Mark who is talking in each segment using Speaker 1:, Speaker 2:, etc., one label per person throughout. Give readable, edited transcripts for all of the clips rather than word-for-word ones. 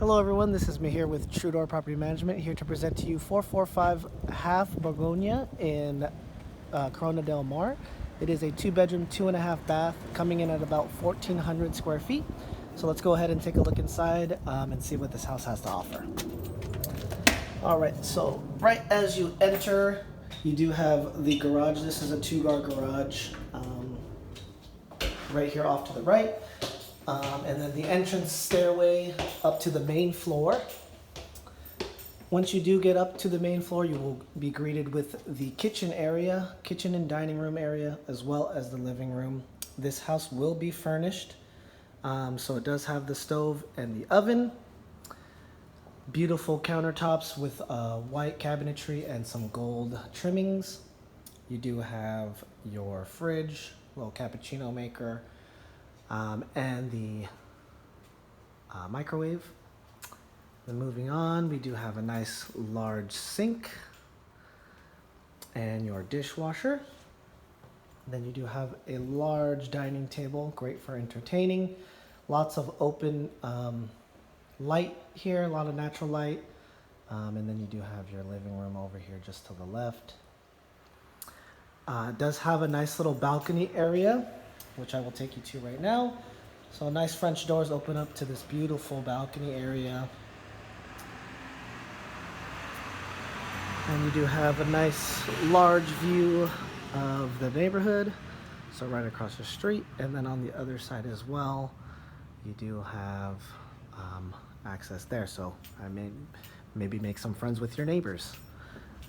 Speaker 1: Hello everyone, this is me here with True Door Property Management, here to present to you 445 Half Begonia in Corona del Mar. It is a 2-bedroom, 2.5 bath, coming in at about 1,400 square feet. So let's go ahead and take a look inside and see what this house has to offer. Alright, so right as you enter, you do have the garage. This is a 2-car garage right here off to the right. And then the entrance stairway up to the main floor. Once you do get up to the main floor, you will be greeted with the kitchen area, kitchen and dining room area, as well as the living room. This house will be furnished. So it does have the stove and the oven. Beautiful countertops with white cabinetry and some gold trimmings. You do have your fridge, little cappuccino maker, and the microwave. Then moving on, we do have a nice large sink and your dishwasher. Then you do have a large dining table, great for entertaining. Lots of open light here, a lot of natural light. And then you do have your living room over here just to the left. It does have a nice little balcony area, which I will take you to right now. So nice French doors open up to this beautiful balcony area. And you do have a nice large view of the neighborhood. So right across the street, and then on the other side as well, you do have access there. So I may maybe make some friends with your neighbors.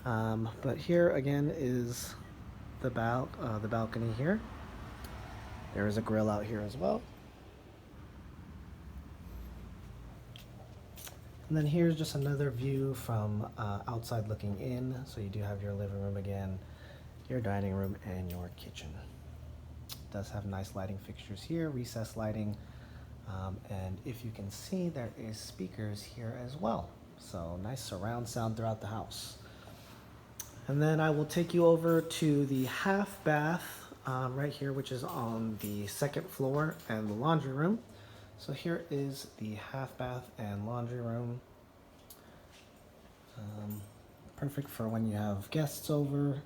Speaker 1: But here again is the balcony here. There is a grill out here as well. And then here's just another view from outside looking in. So you do have your living room again, your dining room, and your kitchen. It does have nice lighting fixtures here, recessed lighting. And if you can see, there is speakers here as well. So nice surround sound throughout the house. And then I will take you over to the half bath right here, which is on the second floor, and the laundry room. So here is the half bath and laundry room. Perfect for when you have guests over.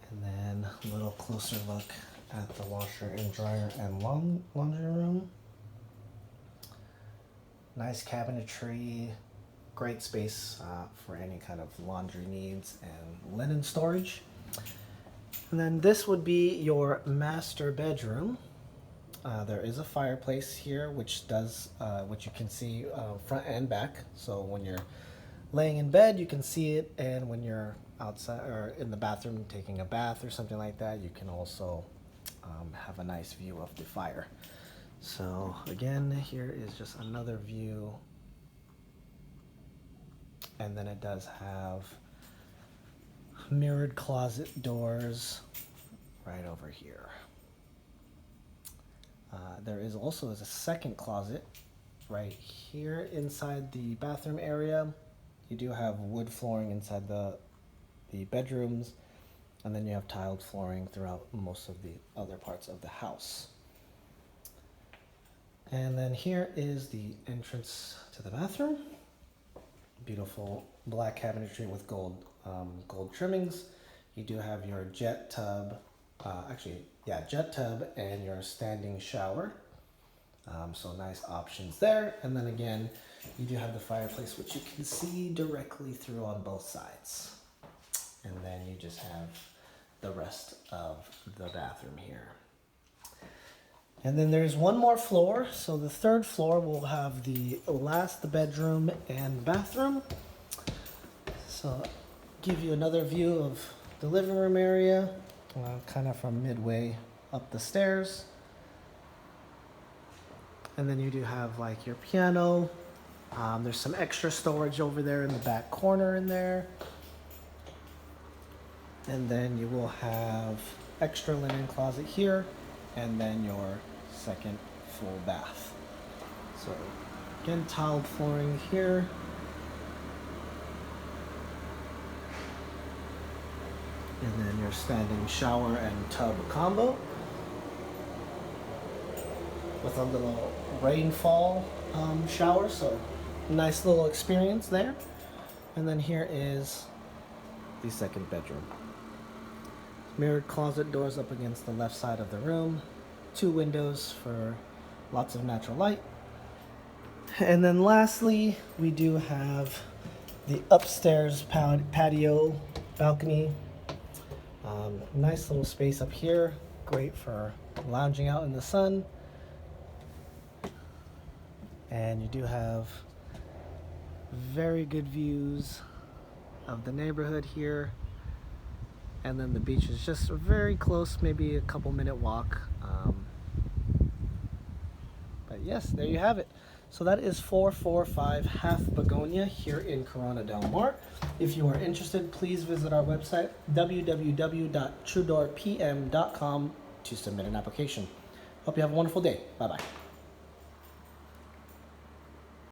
Speaker 1: And then a little closer look at the washer and dryer and laundry room. Nice cabinetry, great space for any kind of laundry needs and linen storage. And then this would be your master bedroom. There is a fireplace here, which you can see front and back. So when you're laying in bed, you can see it, and when you're outside or in the bathroom taking a bath or something like that, you can also have a nice view of the fire. So again, here is just another view, and then it does have mirrored closet doors right over here. There is also a second closet right here inside the bathroom area. You do have wood flooring inside the bedrooms, and then you have tiled flooring throughout most of the other parts of the house. And then here is the entrance to the bathroom. Beautiful black cabinetry with gold trimmings. You do have your jet tub, jet tub and your standing shower. So nice options there. And then again, you do have the fireplace, which you can see directly through on both sides. And then you just have the rest of the bathroom here. And then there's one more floor. So the third floor will have the last bedroom and bathroom. So give you another view of the living room area, kind of from midway up the stairs. And then you do have like your piano. There's some extra storage over there in the back corner in there. And then you will have extra linen closet here, and then your second full bath. So again, tiled flooring here. And then your standing shower and tub combo with a little rainfall shower, so nice little experience there. And then here is the second bedroom. Mirrored closet doors up against the left side of the room. 2 windows for lots of natural light. And then lastly, we do have the upstairs patio balcony. Nice little space up here. Great for lounging out in the sun. And you do have very good views of the neighborhood here. And then the beach is just very close, maybe a couple minute walk. But yes, there you have it. So that is 445 Half Begonia here in Corona Del Mar. If you are interested, please visit our website, www.truedoorpm.com, to submit an application. Hope you have a wonderful day. Bye-bye.